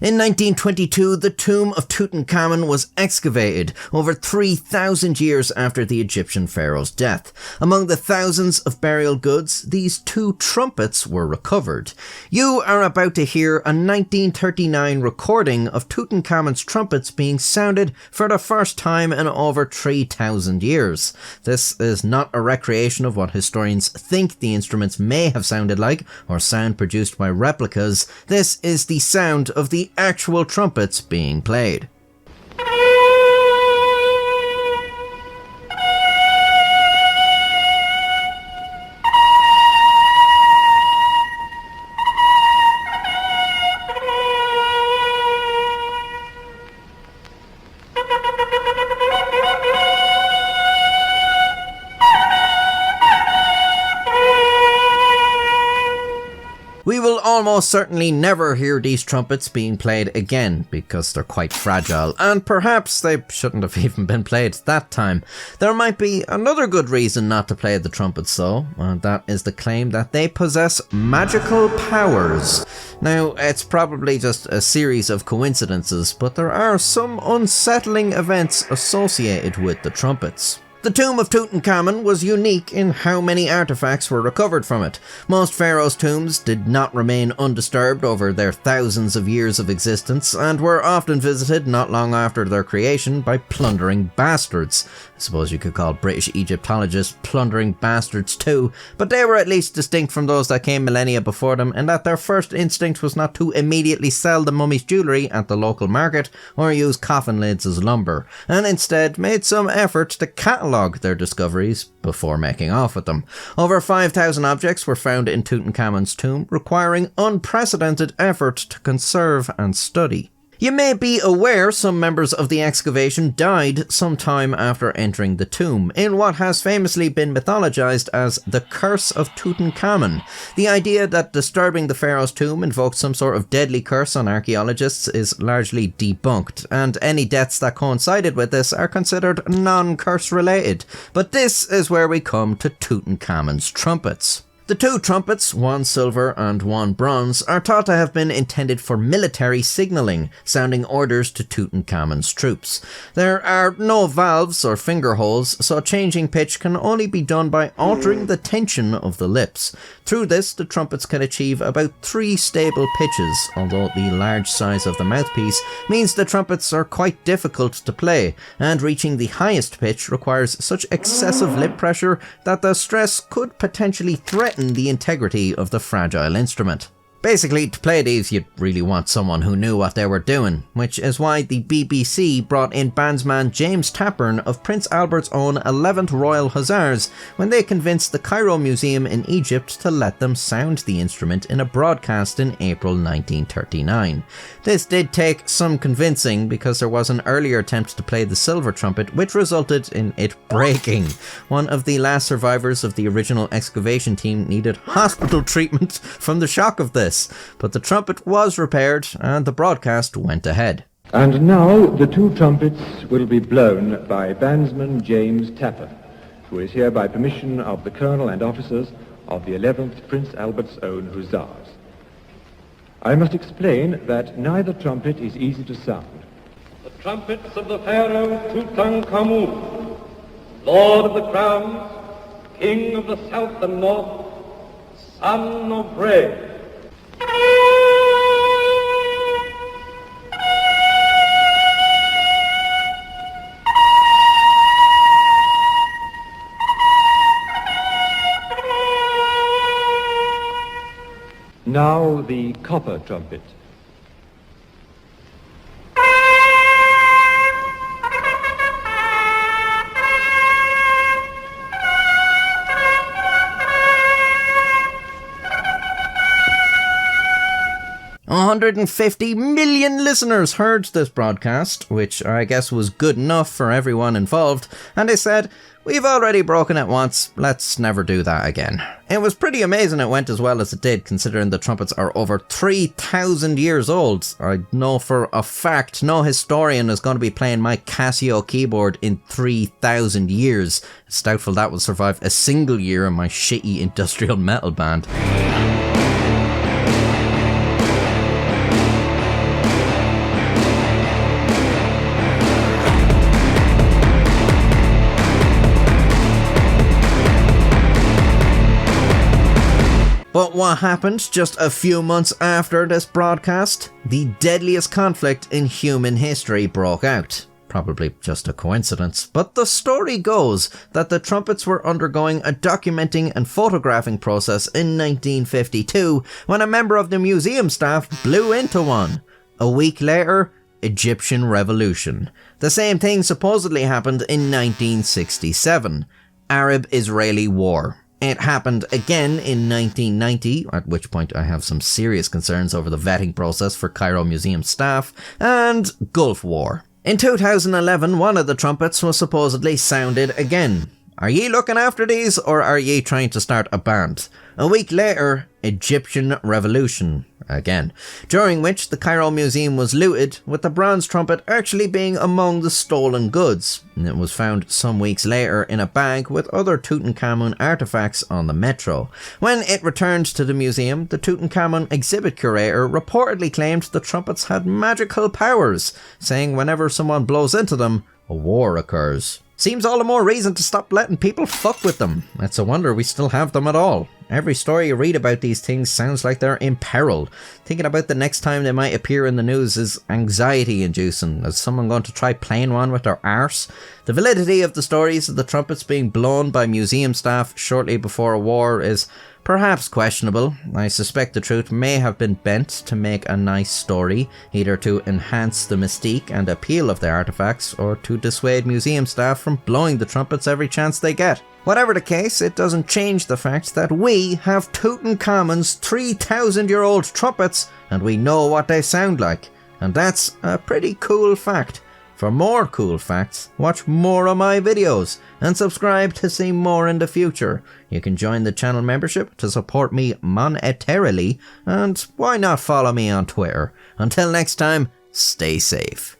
In 1922, the tomb of Tutankhamun was excavated over 3,000 years after the Egyptian pharaoh's death. Among the thousands of burial goods, these 2 trumpets were recovered. You are about to hear a 1939 recording of Tutankhamun's trumpets being sounded for the first time in over 3,000 years. This is not a recreation of what historians think the instruments may have sounded like, or sound produced by replicas. This is the sound of the actual trumpets being played. We will almost certainly never hear these trumpets being played again because they're quite fragile, and perhaps they shouldn't have even been played that time. There might be another good reason not to play the trumpets though, and that is the claim that they possess magical powers. Now, it's probably just a series of coincidences, but there are some unsettling events associated with the trumpets. The tomb of Tutankhamun was unique in how many artifacts were recovered from it. Most pharaohs' tombs did not remain undisturbed over their thousands of years of existence, and were often visited not long after their creation by plundering bastards. I suppose you could call British Egyptologists plundering bastards too, but they were at least distinct from those that came millennia before them, in that their first instinct was not to immediately sell the mummy's jewellery at the local market or use coffin lids as lumber, and instead made some effort to catalogue their discoveries before making off with them. Over 5,000 objects were found in Tutankhamun's tomb, requiring unprecedented effort to conserve and study. You may be aware some members of the excavation died sometime after entering the tomb, in what has famously been mythologized as the Curse of Tutankhamun. The idea that disturbing the pharaoh's tomb invoked some sort of deadly curse on archaeologists is largely debunked, and any deaths that coincided with this are considered non-curse related. But this is where we come to Tutankhamun's trumpets. The 2 trumpets, one silver and one bronze, are thought to have been intended for military signalling, sounding orders to Tutankhamun's troops. There are no valves or finger holes, so changing pitch can only be done by altering the tension of the lips. Through this, the trumpets can achieve about 3 stable pitches, although the large size of the mouthpiece means the trumpets are quite difficult to play, and reaching the highest pitch requires such excessive lip pressure that the stress could potentially threaten the integrity of the fragile instrument. Basically, to play these, you'd really want someone who knew what they were doing, which is why the BBC brought in bandsman James Tappern of Prince Albert's own 11th Royal Hussars when they convinced the Cairo Museum in Egypt to let them sound the instrument in a broadcast in April 1939. This did take some convincing because there was an earlier attempt to play the silver trumpet which resulted in it breaking. One of the last survivors of the original excavation team needed hospital treatment from the shock of this. But the trumpet was repaired and the broadcast went ahead. And now the 2 trumpets will be blown by bandsman James Tappern, who is here by permission of the Colonel and officers of the 11th Prince Albert's own Hussars. I must explain that neither trumpet is easy to sound. The trumpets of the Pharaoh Tutankhamun, Lord of the Crowns, King of the South and North, Son of Ra. Now the copper trumpet. 150 million listeners heard this broadcast, which I guess was good enough for everyone involved, and they said, "We've already broken it once, let's never do that again." It was pretty amazing it went as well as it did, considering the trumpets are over 3,000 years old. I know for a fact no historian is going to be playing my Casio keyboard in 3,000 years. It's doubtful that will survive a single year in my shitty industrial metal band. what happened just a few months after this broadcast? The deadliest conflict in human history broke out. Probably just a coincidence, but the story goes that the trumpets were undergoing a documenting and photographing process in 1952 when a member of the museum staff blew into one. A week later, Egyptian Revolution. The same thing supposedly happened in 1967, Arab-Israeli War. It happened again in 1990, at which point I have some serious concerns over the vetting process for Cairo Museum staff, and Gulf War. In 2011, one of the trumpets was supposedly sounded again. Are ye looking after these, or are ye trying to start a band? A week later, Egyptian Revolution again, during which the Cairo Museum was looted, with the bronze trumpet actually being among the stolen goods. And it was found some weeks later in a bag with other Tutankhamun artifacts on the metro. When it returned to the museum, the Tutankhamun exhibit curator reportedly claimed the trumpets had magical powers, saying whenever someone blows into them, a war occurs. Seems all the more reason to stop letting people fuck with them. It's a wonder we still have them at all. Every story you read about these things sounds like they're in peril. Thinking about the next time they might appear in the news is anxiety inducing. Is someone going to try playing one with their arse? The validity of the stories of the trumpets being blown by museum staff shortly before a war is perhaps questionable. I suspect the truth may have been bent to make a nice story, either to enhance the mystique and appeal of the artifacts, or to dissuade museum staff from blowing the trumpets every chance they get. Whatever the case, it doesn't change the fact that we have Tutankhamun's 3,000-year-old trumpets, and we know what they sound like. And that's a pretty cool fact. For more cool facts, watch more of my videos and subscribe to see more in the future. You can join the channel membership to support me monetarily, and why not follow me on Twitter? Until next time, stay safe.